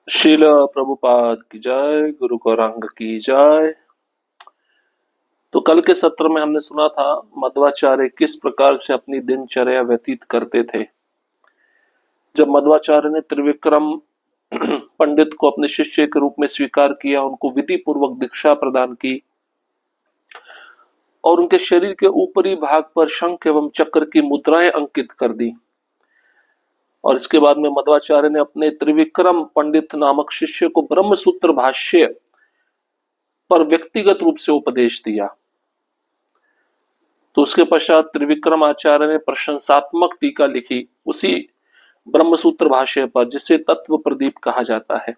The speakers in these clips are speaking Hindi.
शील प्रभुपाद की जय, गुरु गौरांग की जय। तो कल के सत्र में हमने सुना था मध्वाचार्य किस प्रकार से अपनी दिनचर्या व्यतीत करते थे। जब मध्वाचार्य ने त्रिविक्रम पंडित को अपने शिष्य के रूप में स्वीकार किया, उनको विधि पूर्वक दीक्षा प्रदान की और उनके शरीर के ऊपरी भाग पर शंख एवं चक्र की मुद्राएं अंकित कर दी। और इसके बाद में मध्वाचार्य ने अपने त्रिविक्रम पंडित नामक शिष्य को ब्रह्मसूत्र भाष्य पर व्यक्तिगत रूप से उपदेश दिया। तो उसके पश्चात त्रिविक्रम आचार्य ने प्रशंसात्मक टीका लिखी उसी ब्रह्मसूत्र भाष्य पर, जिसे तत्व प्रदीप कहा जाता है।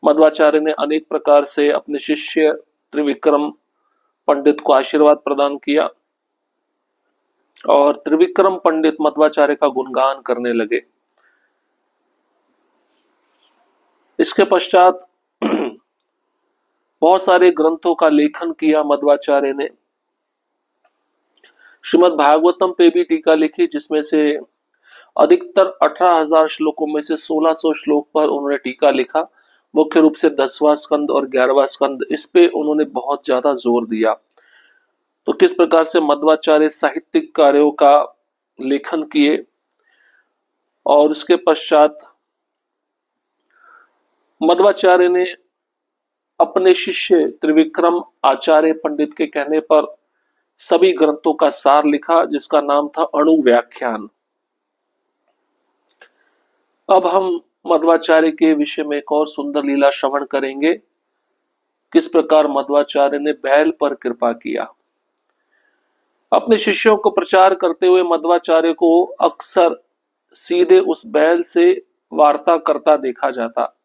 मध्वाचार्य ने अनेक प्रकार से अपने शिष्य त्रिविक्रम पंडित को आशीर्वाद प्रदान किया और त्रिविक्रम पंडित मध्वाचार्य का गुणगान करने लगे। इसके पश्चात बहुत सारे ग्रंथों का लेखन किया मध्वाचार्य ने। श्रीमद् भागवतम पे भी टीका लिखी, जिसमें से अधिकतर 18,000 श्लोकों में से 1600 श्लोक पर उन्होंने टीका लिखा। मुख्य रूप से 10वां स्कंद और 11वां स्कंद, इस पे उन्होंने बहुत ज्यादा जोर दिया। तो किस प्रकार से मध्वाचार्य साहित्यिक कार्यों का लेखन किए और उसके पश्चात मध्वाचार्य ने अपने शिष्य त्रिविक्रम आचार्य पंडित के कहने पर सभी ग्रंथों का सार लिखा, जिसका नाम था अणु व्याख्यान। अब हम मध्वाचार्य के विषय में एक और सुंदर लीला श्रवण करेंगे, किस प्रकार मध्वाचार्य ने बैल पर कृपा किया। अपने शिष्यों को प्रचार करते हुए मध्वाचार्य को अक्सर सीधे उस बैल से वार्ता करता देखा जाता,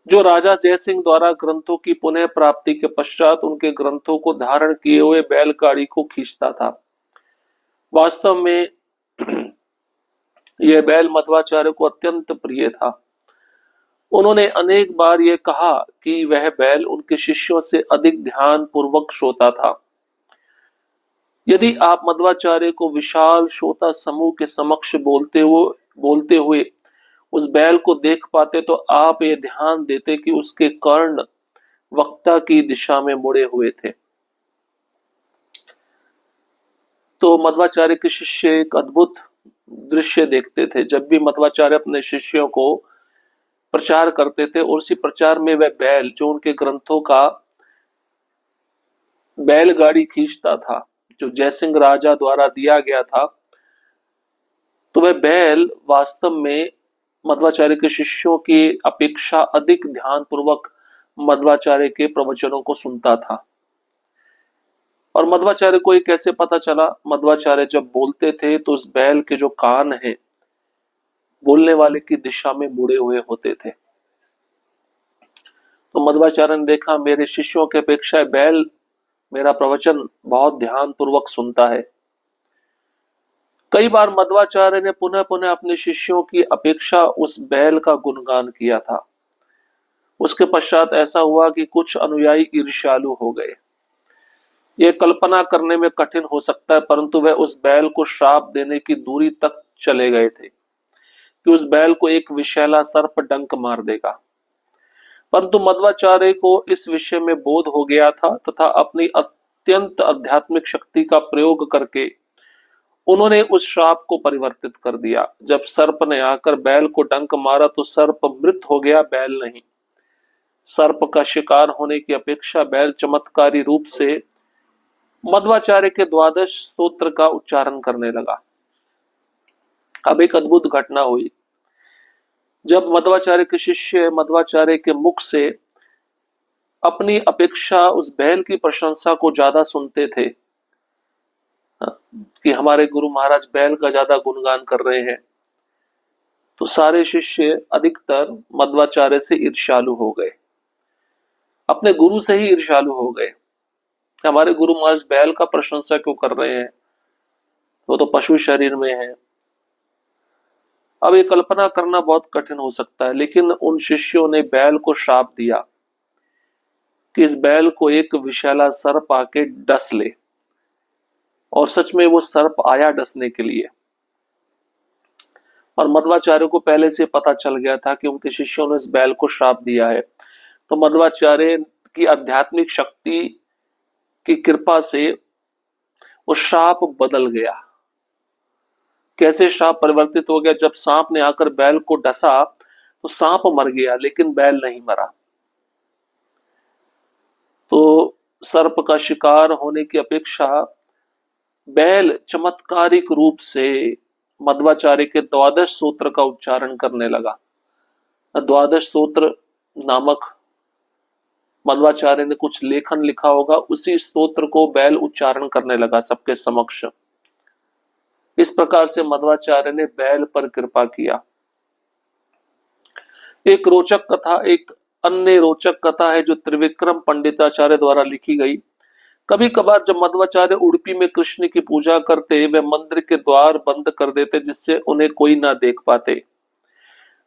जो राजा जयसिंह द्वारा ग्रंथों की पुनः प्राप्ति के पश्चात उनके ग्रंथों को धारण किए हुए बैलगाड़ी को खींचता था। वास्तव में यह बैल मध्वाचार्य को अत्यंत प्रिय था। उन्होंने अनेक बार यह कहा कि वह बैल उनके शिष्यों से अधिक ध्यान पूर्वक सोता था। यदि आप मध्वाचार्य को विशाल श्रोता समूह के समक्ष बोलते हुए उस बैल को देख पाते, तो आप ये ध्यान देते कि उसके कर्ण वक्ता की दिशा में मुड़े हुए थे। तो मध्वाचार्य के शिष्य एक अद्भुत दृश्य देखते थे। जब भी मध्वाचार्य अपने शिष्यों को प्रचार करते थे और उसी प्रचार में वह बैल, जो उनके ग्रंथों का बैलगाड़ी खींचता था, जो जयसिंह राजा द्वारा दिया गया था, तो वह बैल वास्तव में मध्वाचार्य के शिष्यों की अपेक्षा अधिक ध्यान पूर्वक मध्वाचार्य के प्रवचनों को सुनता था। और मध्वाचार्य को ये कैसे पता चला? मध्वाचार्य जब बोलते थे तो उस बैल के जो कान हैं बोलने वाले की दिशा में मुड़े हुए होते थे। तो मध्वाचार्य ने देखा मेरे शिष्यों के अपेक्षा बैल मेरा प्रवचन बहुत ध्यान पूर्वक सुनता है। कई बार मध्वाचार्य ने पुनः पुनः अपने शिष्यों की अपेक्षा उस बैल का गुणगान किया था। उसके पश्चात ऐसा हुआ कि कुछ अनुयायी ईर्ष्यालु हो गए। यह कल्पना करने में कठिन हो सकता है, परंतु वह उस बैल को श्राप देने की दूरी तक चले गए थे कि उस बैल को एक विषैला सर्प डंक मार देगा। परंतु मध्वाचार्य को इस विषय में बोध हो गया था तथा अपनी अत्यंत आध्यात्मिक शक्ति का प्रयोग करके उन्होंने उस श्राप को परिवर्तित कर दिया। जब सर्प ने आकर बैल को डंक मारा तो सर्प मृत हो गया, बैल नहीं। सर्प का शिकार होने की अपेक्षा बैल चमत्कारी रूप से मध्वाचार्य के द्वादश स्तोत्र का उच्चारण करने लगा। अब एक अद्भुत घटना हुई। जब मध्वाचार्य के शिष्य मध्वाचार्य के मुख से अपनी अपेक्षा उस बैल की प्रशंसा को ज्यादा सुनते थे कि हमारे गुरु महाराज बैल का ज्यादा गुणगान कर रहे हैं, तो सारे शिष्य अधिकतर मध्वाचार्य से ईर्ष्यालु हो गए, अपने गुरु से ही ईर्ष्यालु हो गए। हमारे गुरु महाराज बैल का प्रशंसा क्यों कर रहे हैं, वो तो पशु शरीर में है। अब ये कल्पना करना बहुत कठिन हो सकता है, लेकिन उन शिष्यों ने बैल को श्राप दिया कि इस बैल को एक विषैला सर्प आके डस ले। और सच में वो सर्प आया डसने के लिए। और मध्वाचार्य को पहले से पता चल गया था कि उनके शिष्यों ने इस बैल को श्राप दिया है। तो मध्वाचार्य की आध्यात्मिक शक्ति की कृपा से वो श्राप बदल गया। कैसे श्राप परिवर्तित हो गया? जब सांप ने आकर बैल को डसा तो सांप मर गया, लेकिन बैल नहीं मरा। तो सर्प का शिकार होने की अपेक्षा बैल चमत्कारिक रूप से मध्वाचार्य के द्वादश सूत्र का उच्चारण करने लगा। द्वादश सूत्र नामक मध्वाचार्य ने कुछ लेखन लिखा होगा, उसी स्तोत्र को बैल उच्चारण करने लगा सबके समक्ष। इस प्रकार से मध्वाचार्य ने बैल पर कृपा किया। एक अन्य रोचक कथा है जो त्रिविक्रम पंडिताचार्य द्वारा लिखी गई। कभी कभार जब मध्वाचार्य उडुपी में कृष्ण की पूजा करते, वे मंदिर के द्वार बंद कर देते जिससे उन्हें कोई ना देख पाते।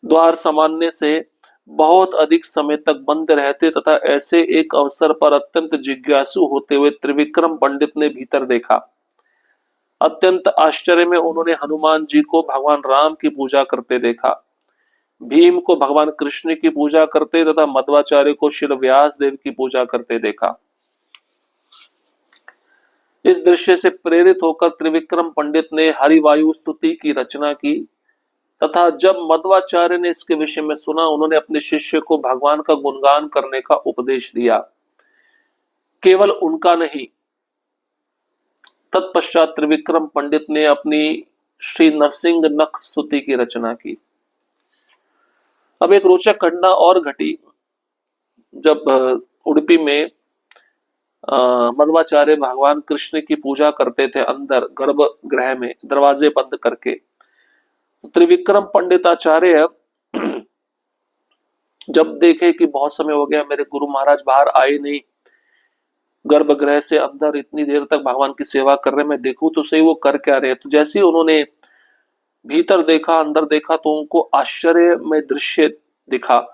द्वार सामान्य से बहुत अधिक समय तक बंद रहते तथा ऐसे एक अवसर पर अत्यंत जिज्ञासु होते हुए त्रिविक्रम पंडित ने भीतर देखा। अत्यंत आश्चर्य में उन्होंने हनुमान जी को भगवान राम की पूजा करते देखा, भीम को भगवान कृष्ण की पूजा करते तथा मध्वाचार्य को श्री व्यास देव की पूजा करते देखा। इस दृश्य से प्रेरित होकर त्रिविक्रम पंडित ने हरिवायु स्तुति की रचना की तथा जब मध्वाचार्य ने इसके विषय में सुना, उन्होंने अपने शिष्य को भगवान का गुणगान करने का उपदेश दिया। केवल उनका नहीं, तत्पश्चात त्रिविक्रम पंडित ने अपनी श्री नरसिंह नख स्तुति की रचना की। अब एक रोचक घटना और घटी। जब उडुपी में मध्वाचार्य भगवान कृष्ण की पूजा करते थे अंदर गर्भगृह में दरवाजे बंद करके, त्रिविक्रम पंडिताचार्य जब देखे कि बहुत समय हो गया मेरे गुरु महाराज बाहर आए नहीं, गर्भगृह से अंदर इतनी देर तक भगवान की सेवा कर रहे, मैं देखूं तो सही वो कर क्या रहे। तो जैसे ही उन्होंने भीतर देखा, अंदर देखा, तो उनको आश्चर्य में दृश्य दिखा।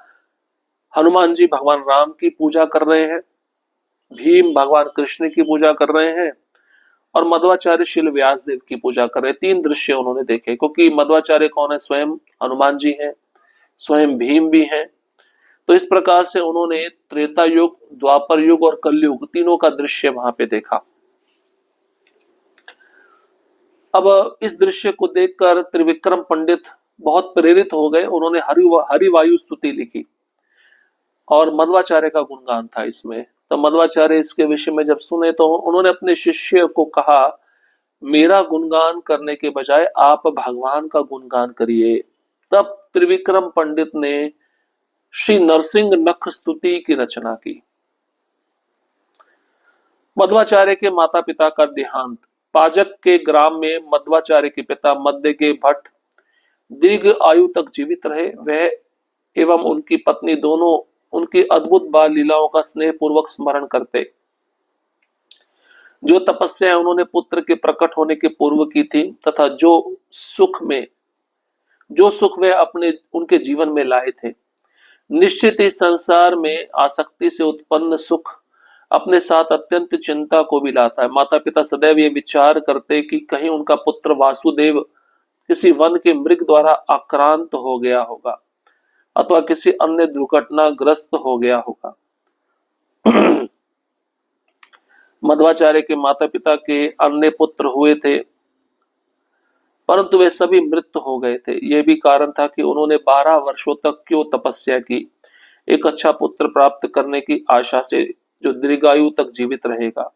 हनुमान जी भगवान राम की पूजा कर रहे हैं, भीम भगवान कृष्ण की पूजा कर रहे हैं और मध्वाचार्य श्री व्यास देव की पूजा कर रहे हैं। तीन दृश्य उन्होंने देखे, क्योंकि मध्वाचार्य कौन है? स्वयं हनुमान जी हैं, स्वयं भीम भी हैं। तो इस प्रकार से उन्होंने त्रेता युग, द्वापर युग और कलयुग तीनों का दृश्य वहां पे देखा। अब इस दृश्य को देखकर त्रिविक्रम पंडित बहुत प्रेरित हो गए। उन्होंने हरिवायु स्तुति लिखी और मध्वाचार्य का गुणगान था इसमें। तो मध्वाचार्य इसके विषय में जब सुने तो उन्होंने अपने शिष्य को कहा, मेरा गुणगान करने के बजाय आप भगवान का गुणगान करिए। तब त्रिविक्रम पंडित ने श्री नरसिंह नख स्तुति की रचना की। मध्वाचार्य के माता पिता का देहांत। पाजक के ग्राम में मध्वाचार्य के पिता मध्य के भट्ट दीर्घ आयु तक जीवित रहे। वह एवं उनकी पत्नी दोनों उनकी अद्भुत बाल लीलाओं का स्नेह पूर्वक स्मरण करते। जो तपस्या उन्होंने पुत्र के प्रकट होने के पूर्व की थी तथा जो सुख वे अपने उनके जीवन में लाए थे, निश्चित ही संसार में आसक्ति से उत्पन्न सुख अपने साथ अत्यंत चिंता को भी लाता है। माता पिता सदैव ये विचार करते कि कहीं उनका पुत्र वासुदेव किसी वन के मृग द्वारा आक्रांत हो गया होगा अथवा किसी अन्य दुर्घटनाग्रस्त हो गया होगा। मध्वाचार्य के माता पिता के अन्य पुत्र हुए थे, परंतु वे सभी मृत हो गए थे। यह भी कारण था कि उन्होंने 12 वर्षों तक क्यों तपस्या की, एक अच्छा पुत्र प्राप्त करने की आशा से जो दीर्घायु तक जीवित रहेगा।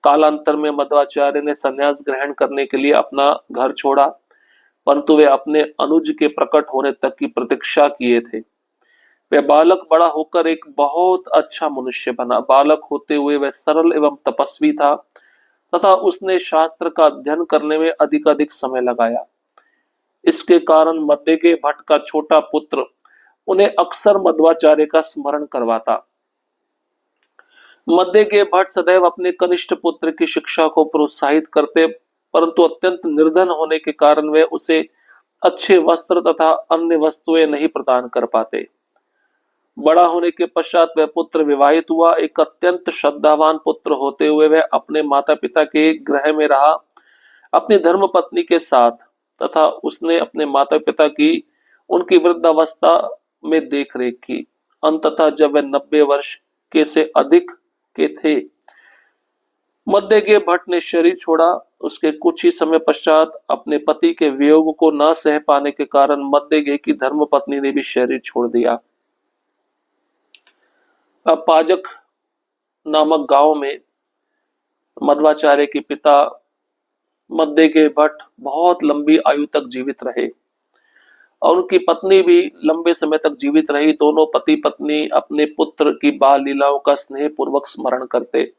कालांतर में मध्वाचार्य ने संन्यास ग्रहण करने के लिए अपना घर छोड़ा, परंतु वे अपने अनुज के प्रकट होने तक की प्रतीक्षा किए थे। वह बालक बड़ा होकर एक बहुत अच्छा मनुष्य बना। बालक होते हुए वह सरल एवं तपस्वी था तथा उसने शास्त्र का अध्ययन करने में अधिक समय लगाया। इसके कारण मध्य के भट्ट का छोटा पुत्र उन्हें अक्सर मध्वाचार्य का स्मरण करवाता। मध्य के भट्ट सदैव अपने कनिष्ठ पुत्र की शिक्षा को प्रोत्साहित करते, परंतु अत्यंत निर्धन होने के कारण वे उसे अच्छे वस्त्र तथा अन्य वस्तुएं नहीं प्रदान कर पाते। बड़ा होने के पश्चात वह पुत्र विवाहित हुआ। एक अत्यंत श्रद्धावान पुत्र होते हुए वह अपने माता पिता के गृह में रहा, अपनी धर्म पत्नी के साथ तथा उसने अपने माता पिता की उनकी वृद्धावस्था में देख रेख की। अंततः जब वह 90 वर्ष के से अधिक के थे, मध्यगे भट्ट ने शरीर छोड़ा। उसके कुछ ही समय पश्चात अपने पति के वियोग को न सह पाने के कारण मध्यगे की धर्मपत्नी ने भी शरीर छोड़ दिया। अब पाजक नामक गांव में मध्वाचार्य के पिता मध्यगे भट्ट बहुत लंबी आयु तक जीवित रहे और उनकी पत्नी भी लंबे समय तक जीवित रही। दोनों पति पत्नी अपने पुत्र की बाल लीलाओं का स्नेह पूर्वक स्मरण करते।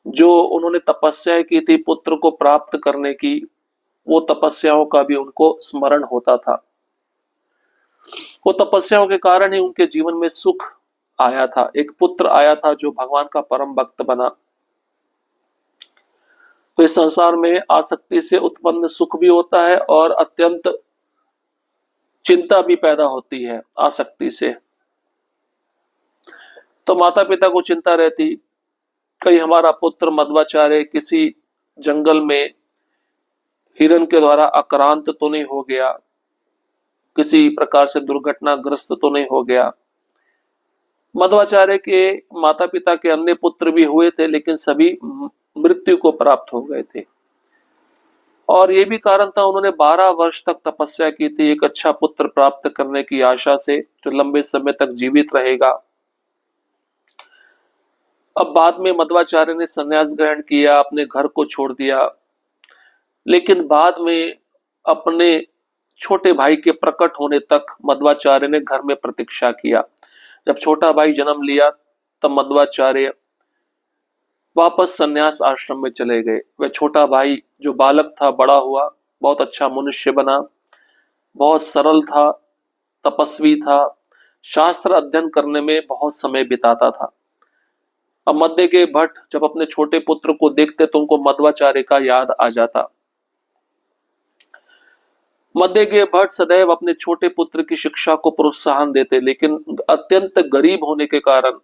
जो उन्होंने तपस्या की थी पुत्र को प्राप्त करने की, वो तपस्याओं का भी उनको स्मरण होता था। वो तपस्याओं के कारण ही उनके जीवन में सुख आया था। एक पुत्र आया था जो भगवान का परम भक्त बना। तो इस संसार में आसक्ति से उत्पन्न सुख भी होता है और अत्यंत चिंता भी पैदा होती है आसक्ति से। तो माता पिता को चिंता रहती, कहीं हमारा पुत्र मध्वाचार्य किसी जंगल में हिरण के द्वारा आक्रांत तो नहीं हो गया, किसी प्रकार से दुर्घटनाग्रस्त तो नहीं हो गया। मध्वाचार्य के माता पिता के अन्य पुत्र भी हुए थे, लेकिन सभी मृत्यु को प्राप्त हो गए थे। और ये भी कारण था, उन्होंने 12 वर्ष तक तपस्या की थी एक अच्छा पुत्र प्राप्त करने की आशा से, जो लंबे समय तक जीवित रहेगा। अब बाद में मध्वाचार्य ने संन्यास ग्रहण किया, अपने घर को छोड़ दिया, लेकिन बाद में अपने छोटे भाई के प्रकट होने तक मध्वाचार्य ने घर में प्रतीक्षा किया। जब छोटा भाई जन्म लिया तब मध्वाचार्य वापस संन्यास आश्रम में चले गए। वह छोटा भाई जो बालक था बड़ा हुआ, बहुत अच्छा मनुष्य बना, बहुत सरल था, तपस्वी था, शास्त्र अध्ययन करने में बहुत समय बिताता था। अब मध्यगे भट्ट जब अपने छोटे पुत्र को देखते तो उनको मध्वाचार्य का याद आ जाता। मध्यगे भट्ट सदैव अपने छोटे पुत्र की शिक्षा को प्रोत्साहन देते, लेकिन अत्यंत गरीब होने के कारण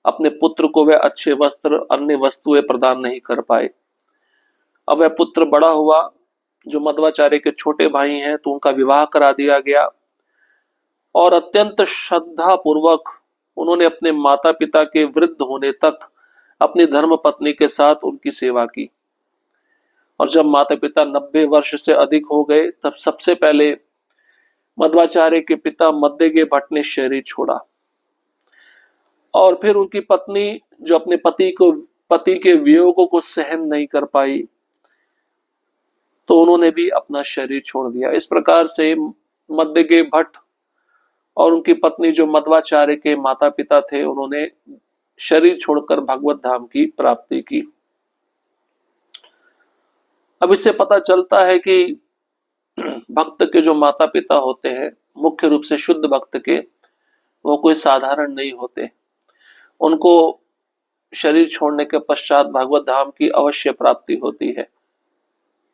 अपने पुत्र को वह अच्छे वस्त्र अन्य वस्तुएं प्रदान नहीं कर पाए। अब वह पुत्र बड़ा हुआ, जो मध्वाचार्य के छोटे भाई हैं, तो उनका विवाह करा दिया गया और अत्यंत श्रद्धा पूर्वक उन्होंने अपने माता पिता के वृद्ध होने तक अपनी धर्म पत्नी के साथ उनकी सेवा की। और जब माता पिता 90 वर्ष से अधिक हो गए, तब सबसे पहले मध्वाचार्य के पिता मध्यगे भट्ट ने शरीर छोड़ा और फिर उनकी पत्नी, जो अपने पति के वियोगों को सहन नहीं कर पाई, तो उन्होंने भी अपना शरीर छोड़ दिया। इस प्रकार से मध्यगे भट्ट और उनकी पत्नी, जो मध्वाचार्य के माता पिता थे, उन्होंने शरीर छोड़कर भगवत धाम की प्राप्ति की। अब इससे पता चलता है कि भक्त के जो माता पिता होते हैं, मुख्य रूप से शुद्ध भक्त के, वो कोई साधारण नहीं होते। उनको शरीर छोड़ने के पश्चात भगवत धाम की अवश्य प्राप्ति होती है।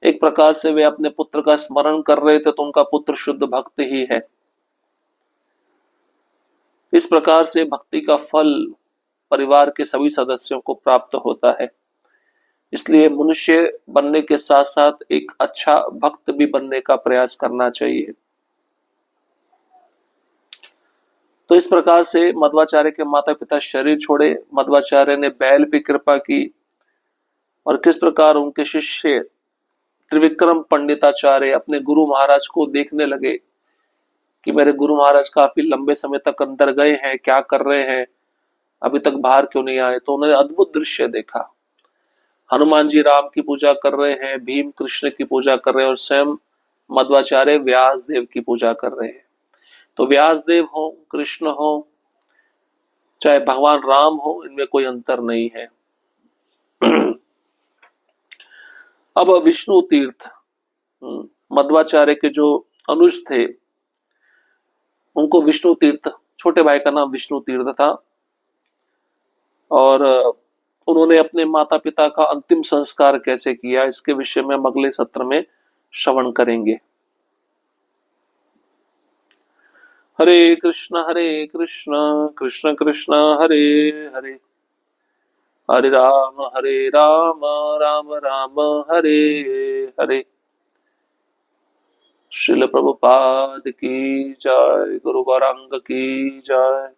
एक प्रकार से वे अपने पुत्र का स्मरण कर रहे थे, तो उनका पुत्र शुद्ध भक्त ही है। इस प्रकार से भक्ति का फल परिवार के सभी सदस्यों को प्राप्त होता है। इसलिए मनुष्य बनने के साथ साथ एक अच्छा भक्त भी बनने का प्रयास करना चाहिए। तो इस प्रकार से मध्वाचार्य के माता पिता शरीर छोड़े, मध्वाचार्य ने बैल पे कृपा की और किस प्रकार उनके शिष्य त्रिविक्रम पंडिताचार्य अपने गुरु महाराज को देखने लगे कि मेरे गुरु महाराज काफी लंबे समय तक अंदर गए हैं, क्या कर रहे हैं, अभी तक बाहर क्यों नहीं आए। तो उन्होंने अद्भुत दृश्य देखा। हनुमान जी राम की पूजा कर रहे हैं, भीम कृष्ण की पूजा कर रहे हैं और स्वयं मध्वाचार्य व्यास देव की पूजा कर रहे हैं। तो व्यास देव हो, कृष्ण हो, चाहे भगवान राम हो, इनमें कोई अंतर नहीं है। अब विष्णु तीर्थ, मध्वाचार्य के जो अनुज थे, उनको विष्णु तीर्थ, छोटे भाई का नाम विष्णु तीर्थ था, और उन्होंने अपने माता पिता का अंतिम संस्कार कैसे किया, इसके विषय में हम अगले सत्र में श्रवण करेंगे। हरे कृष्ण कृष्ण कृष्ण हरे हरे, हरे राम राम राम हरे हरे। श्रील प्रभुपाद की जय, गुरु गौरांग की जय।